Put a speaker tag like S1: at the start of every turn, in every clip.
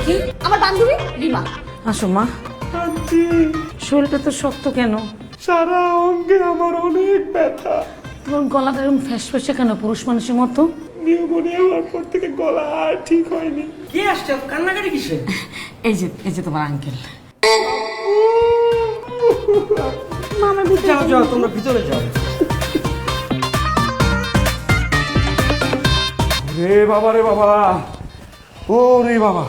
S1: দেখি।
S2: আমার বান্ধবী রিমা।
S1: আসো মা।
S3: আন্টি,
S1: শরীরটা তো শক্ত কেন?
S3: সারা অঙ্গে আমার অনেক ব্যথা।
S1: তোমার গলাটা এরকম ফ্যাসফ্যাসে কেন, পুরুষ মানুষের মতো?
S3: নিউমোনিয়া হওয়ার পর থেকে গলা আর ঠিক হয়নি।
S4: কে আসছে? কান্নাকাটি কিসে?
S1: এই যে তোমার আঙ্কেল।
S4: যাও যাও, তোমরা ভিতরে যাও।
S3: রে বাবা রে বাবা, ও রে বাবা,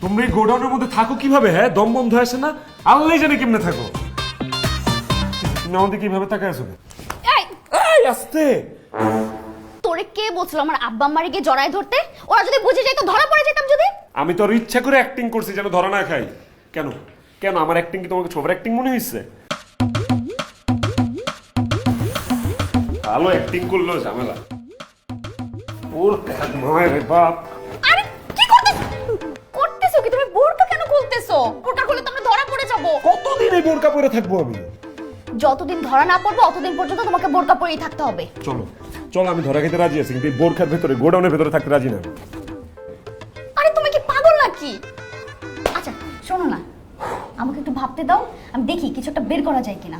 S3: তোমরা এই গোডাউনের মধ্যে থাকো কিভাবে? হ্যাঁ, দম বন্ধ আসে না? আল্লাহ জানে কেমনে থাকো। তুমি আমাদের কিভাবে তাকায় আছো?
S2: এই
S3: এই আস্তে।
S2: তোরে কে বলছিল আমার আব্বা আম্মারে গিয়ে জড়ায় ধরতে? ওরা যদি বুঝে যেত ধরা পড়ে যেতাম যদি।
S3: আমি তো আর ইচ্ছা করে অ্যাক্টিং করছি যেন ধরা না খাই। কেন কেন আমার অ্যাক্টিং কি তোমাকে ছোট অ্যাক্টিং মনে হয়েছে? ভালো অ্যাক্টিং করলো ঝামেলা। ওর নয় রে বাপ।
S2: আরে কি করতেছো কি তুমি? বোরকা কেন খুলতেছো? বোরকা খুলে তো আমরা ধরা পড়ে যাব।
S3: কতদিন এই বোরকা পরে থাকবো আমি?
S2: যতদিন ধরা না পড়বো ততদিন পর্যন্ত তোমাকে বোরকা পরেই থাকতে হবে।
S3: চলো চলো, আমি ধরা খেতে রাজি আছি, কিন্তু এই বোরখার ভেতরে গোডাউনের ভেতরে থাকতে রাজি না।
S2: আরে তুমি কি পাগল নাকি? আচ্ছা শোনো না, আমাকে একটু ভাবতে দাও, আমি দেখি কিছু একটা বের করা যায় কিনা।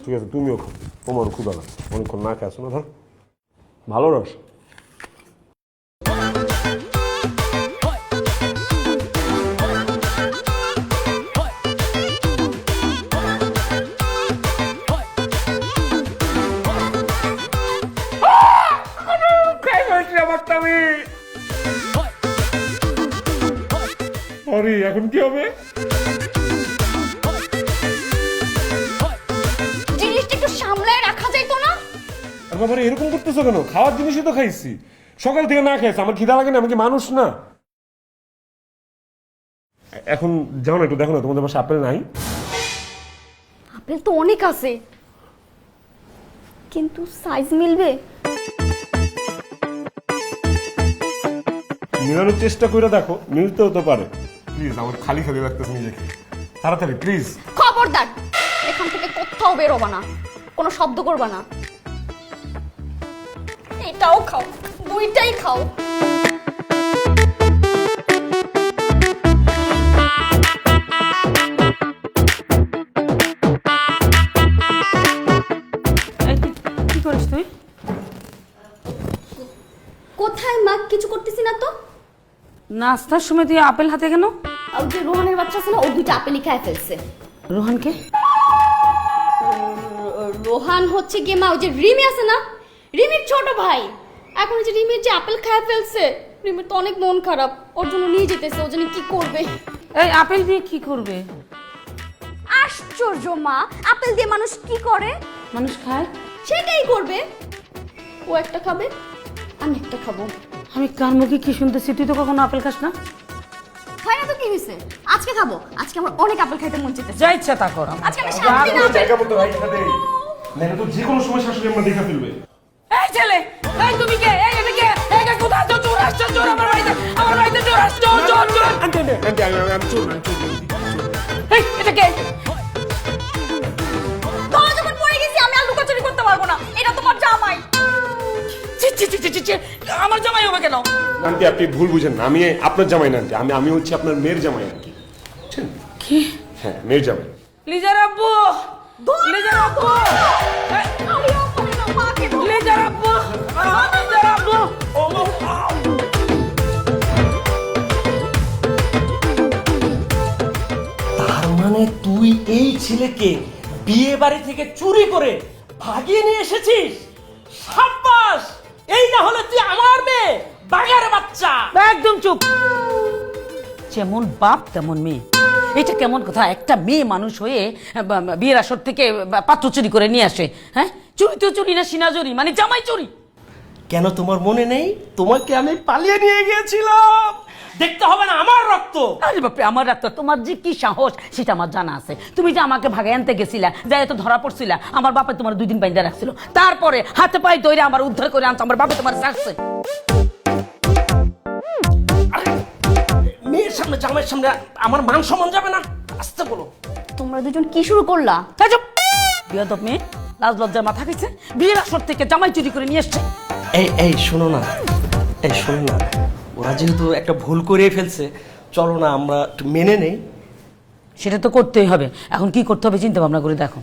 S3: ঠিক আছে, তুমিও খাও, তোমারও ক্ষুধা লাগে, অনেকক্ষণ না খেয়ে আসো না। ধর ভালো রস। আরে এখন কি হবে?
S2: জিনিসটা একটু সামলায় রাখা যাইতো না?
S3: আর বাবা এরকম করতেছো কেন? খাওয়ার জিনিসই তো খাইছি, সকাল থেকে না খাইছি, আমার খিদা লাগে না? আমি কি মানুষ না? এখন যাও না, একটু দেখো না তোমাদের পাশে আপেল নাই?
S2: আপেল তো অনেক আছে, কিন্তু সাইজ মিলবে?
S3: মিলানোর চেষ্টা করে দেখো, মিলতেও তো পারে। প্লিজ, আমার খালি খালি লাগতেছে নিজেকে, তাড়াতাড়ি প্লিজ।
S2: খবরদার, এখান থেকে কোথাও বেরোবা না, কোনো শব্দ করবা না। এটাও খাও, দুইটাই খাও।
S1: কি করিস তুই?
S2: কোথায় মা? কিছু করতেছি না তো।
S1: নাস্তার সময় তুই আপেল হাতে কেন?
S2: আর যে রোহানের বাচ্চা আছে না, ও দুইটা আপেলই খায় ফেলছে।
S1: রোহানকে?
S2: রোহান হচ্ছে গিয়ে মা, ওই যে রিমি আছে না, রিমির ছোট ভাই। এখন ওই যে রিমির যে আপেল খায় ফেলছে, রিমির তো অনেক মন খারাপ, ওর জন্য নিয়ে যেতেছে, ও জানি কি করবে।
S1: এই আপেল দিয়ে কি করবে?
S2: আশ্চর্য মা, আপেল দিয়ে মানুষ কি করে?
S1: মানুষ খায়?
S2: সেটাই করবে। ও একটা খাবে, আমি একটা খাবো।
S1: আমি কার মুখে কি শুনতেছি? তুই তো কখনো আপেল খাস না।
S2: খাই না তো কি হয়েছে? আজকে খাবো, আজকে আমার অনেক আপেল খাইতে মন চাইতেছে।
S1: যা ইচ্ছা তা কর।
S2: আজকে আমি শান্তি না
S3: জায়গা মতো ভাই খাতে না, তো যে কোনো সময় শাশুড়ি আমরা দেখা ফেলবে।
S1: এই ছেলে, এই তুমি কে? এই এটা কে? এই কে? কোথায় তো চোর আসছে? চোর আমার বাড়িতে চোর আসছে। চোর চোর চোর।
S3: আন্টি আন্টি আমি চোর না, চোর না।
S1: এই এটা কে?
S2: ধরা যখন পড়ে গেছি, আমি আর লুকোচুরি করতে পারবো না। এটা তোমার জামাই।
S1: ছি ছি ছি ছি ছি, আমার জামাই হবে কেন?
S3: আন্টি আপনি ভুল বুঝেন না, আমি আপনার জামাই না আন্টি, আমি হচ্ছে আপনার মেয়ের জামাই আর কি, বুঝছেন?
S1: কি?
S3: হ্যাঁ, মেয়ের জামাই।
S1: লিজার আব্বু, লিজার আব্বু,
S2: আমি আপনি না, মাকে ধরো।
S1: লিজার আব্বু, লিজার আব্বু।
S4: তার মানে তুই এই ছেলেকে বিয়ে বাড়ি থেকে চুরি করে ভাগিয়ে নিয়ে এসেছিস? সাব্বাস! এই না হলে তুই আমার মেয়ে, বাঘের বাচ্চা।
S1: একদম চুপ। যেমন বাপ তেমন মেয়ে। এটা কেমন কথা? একটা মেয়ে মানুষ হয়ে বিয়ের আসর থেকে পাত্র চুরি করে নিয়ে আসে? হ্যাঁ, চুরি তো চুরি না, সিনা চুরি, মানে জামাই চুরি।
S4: কেন তোমার মনে নেই? তোমাকে আমি পালিয়ে নিয়ে গিয়েছিলাম। দেখতে হবে না আমার রক্ত?
S1: আরে বাপরে, আমার ডাক্তার, তোমার যে কি সাহস সেটা আমার জানা আছে। তুমি যে আমাকে ভাগে আনতে গেছিলা, যাই তো ধরা পড়ছিলা, আমার বাপে তোমার 2 দিন বাইন্দা রাখছিল, তারপরে হাতে পায়ে ধরে আমার উদ্ধার করে আনছো, আমার বাপে তোমার রাখছে।
S4: মেয়ের সামনে, জামাইয়ের সামনে আমার মান সম্মান যাবে না? আসতে বলো।
S2: তোমরা দুজন কি শুরু করলা?
S1: বিয়াদব মেয়ে, লাজ লজ্জার মাথা খাইছে, বিয়ের আসর থেকে জামাই চুরি করে নিয়ে এসছে।
S4: এই শোনো না, ওরা যেহেতু একটা ভুল করেই ফেলছে, চলো না আমরা একটু মেনে নেই।
S1: সেটা তো করতেই হবে। এখন কি করতে হবে চিন্তা ভাবনা করে দেখো।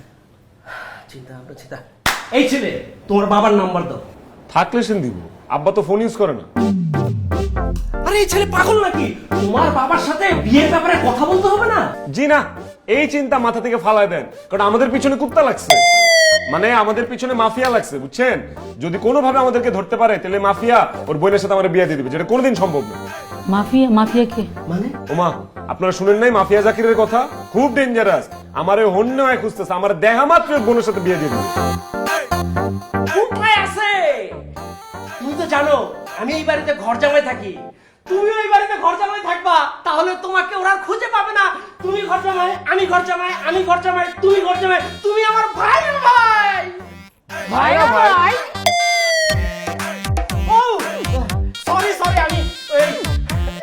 S4: চিন্তা। এই ছেলে, তোমার বাবার নাম্বার দাও।
S3: থাকলে সেন দিব, আব্বা তো ফোন ইউজ করে না।
S4: আরে এই ছেলে পাগল নাকি? তোমার বাবার সাথে বিয়ের ব্যাপারে কথা বলতে হবে না?
S3: জি না, এই চিন্তা মাথা থেকে ফালায় দেন, কারণ আমাদের পিছনে কুত্তা লাগছে, মানে আমাদের পিছনে মাফিয়া লাগছে, বুঝছেন? যদি কোনোভাবে আমাদেরকে ধরতে পারে তাহলে মাফিয়া ওর বোনের সাথে আমার বিয়ে দিয়ে দিবে, যেটা কোনোদিন সম্ভব না।
S1: মাফিয়া কে?
S4: মানে
S3: ওমা, আপনারা শুনেন নাই মাফিয়া জাকিরের কথা? খুব ডেঞ্জারাস। আমারে হন্য হয় খুঁজতেছে, আমার দেখা মাত্র ওর বোনের সাথে বিয়ে দিয়ে দিবে।
S4: কোথায় আছে? তুমি তো জানো আমি এই বাড়িতে ঘর জামাই থাকি, তুমি ওই বাড়িতে ঘর জামাই থাকবা, তাহলে তোমাকে ওরা আর খুঁজে পাবে না। তুমি ঘর জামাই, আমি ঘর জামাই, আমি ঘর জামাই, তুমি ঘর জামাই, তুমি আমার ভাই।
S3: ভাই
S4: ও সরি আমি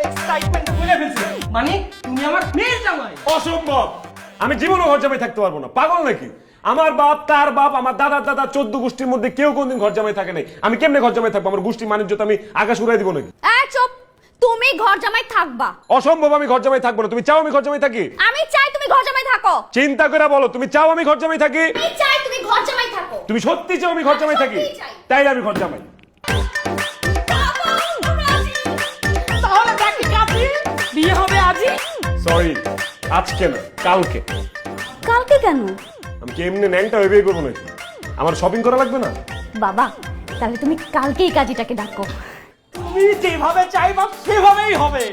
S4: এক্সাইটমেন্টে ভুলে ফেলছি। মানে তুমি আমার মেয়ের জামাই?
S3: অসম্ভব, আমি জীবনে ঘর জামাই থাকতে পারবো না। পাগল নাকি? আমার বাপ, তার বাপ, আমার দাদার দাদা, 14 গোষ্ঠীর মধ্যে কেউ কোনদিন ঘর জামাই থাকে নাই। আমি কেমনে ঘর জামাই থাকবো? আমার গোষ্ঠী মানিজ্য আমি আকাশ উড়াই দিব নাকি?
S2: চুপ, তুমি ঘর জামাই থাকবা।
S3: অসম্ভব, আমি ঘর জামাই থাকবো না। তুমি চাও আমি ঘর জামাই থাকি?
S2: আমি চাই তুমি ঘর জামাই থাকো।
S3: চিন্তা করে বলো, তুমি চাও আমি ঘর জামাই থাকি?
S2: আমি চাই তুমি ঘর জামাই থাকো।
S3: তুমি সত্যি চাও আমি ঘর জামাই থাকি?
S2: সত্যিই চাই।
S3: তাইলে আমি ঘর জামাই।
S2: তাহলে বাকি কাপি
S1: বিয়ে হবে আজই?
S3: সরি, আজকে না, কালকে।
S2: কালকে কেন?
S3: আমি কি এমনি ন্যাংটা হয়ে বিয়ে করবো নাকি? আমার শপিং করা লাগবে না?
S2: বাবা, তাহলে তুমি কালকেই কাজীটাকে ডাকো।
S4: তুমি যেভাবে চাইবা সেভাবেই হবে।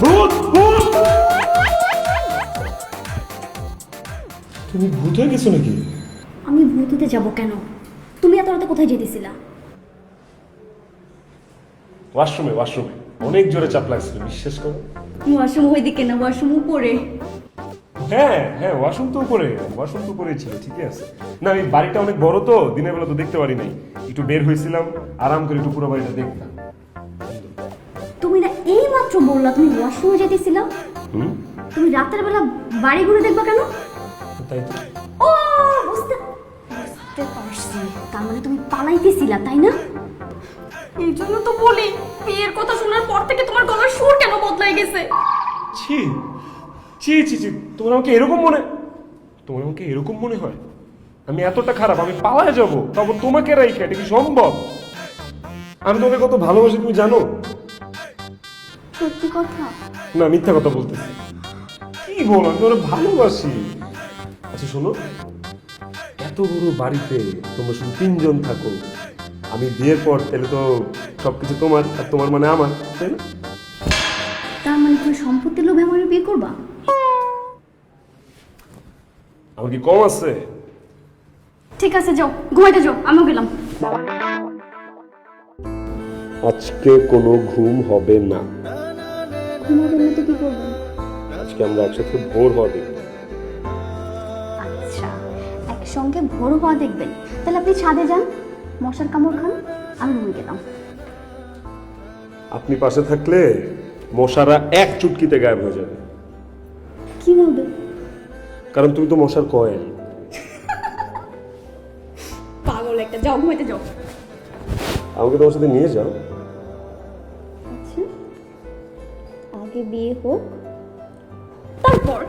S3: ভূত ভূত! তুমি ভূত হয়ে গেছো নাকি?
S2: আমি ভূত হতে যাবো কেন? তুমি এত রাতে কোথায় যেতেছিলা?
S3: ওয়াশরুমে অনেক জোরে চাপ লাগছিল, বিশ্বাস করো।
S2: ওয়াশরুম ওইদিকে না, ওয়াশরুম উপরে।
S3: হ্যাঁ, ওয়াশরুম তো উপরে ছিল, ঠিকই আছে। না, আমি বাড়িটা অনেক বড় তো, দিনের বেলা তো দেখতে পারি নাই। একটু বের হয়েছিলাম, আরাম করে একটু পুরো বাড়িটা দেখতাম।
S2: তুমি না এই মাত্র বললা তুমি ওয়াশরুমে যেতেছিলা? তুমি রাতের বেলা বাড়ি ঘুরে দেখবা কেন?
S3: তাই তো।
S2: ও বুঝতে পারছি, তার মানে তুমি পালাইতেছিলা, তাই না? এই জন্য তো বলি, বিয়ের কথা শোনার পর থেকে তোমার গলার সুর কেন বদলাই গেছে?
S3: ছি ছি ছি ছি, তোমার আমাকে এরকম মনে হয়? আমি এতটা খারাপ? আমি পালায় যাবো, তারপর তোমাকে রাইখা? এটা কি সম্ভব? আমি তোমাকে কত ভালোবাসি তুমি জানো?
S2: সত্যি কথা?
S3: না, মিথ্যা কথা বলতেছি। কি বল, আমি তোমার ভালোবাসি। আচ্ছা শোনো, এত বড় বাড়িতে তোমরা শুধু 3 জন থাকো, আমি বিয়ের পর তাহলে তো সবকিছু তোমার, আর তোমার মানে আমার, তাই না?
S2: তার মানে তুমি সম্পত্তির লোভে আমার বিয়ে করবা?
S3: আমার কি কম আছে?
S2: ঠিক আছে, যাও ঘুমাইতে যাও, আমিও গেলাম।
S3: আজকে কোনো ঘুম হবে না।
S2: ঘুমাবেন না তো কি করবেন?
S3: আজকে আমরা একসাথে ভোর হওয়া দেখব।
S2: আচ্ছা, একসঙ্গে ভোর হওয়া দেখবেন? তাহলে আপনি ছাদে যান, মশার কামড় খান, আমি রুমে গেলাম।
S3: আপনি পাশে থাকলে মশারা এক চুটকিতে গায়েব হয়ে যাবে।
S2: কি বলবে?
S3: কারণ তুমি তো মশার কয়েল।
S2: পাগল একটা, যাও ঘুমাইতে যাও।
S3: আমাকে তোমার সাথে নিয়ে যাও।
S2: আচ্ছা, আগে বিয়ে হোক তারপর।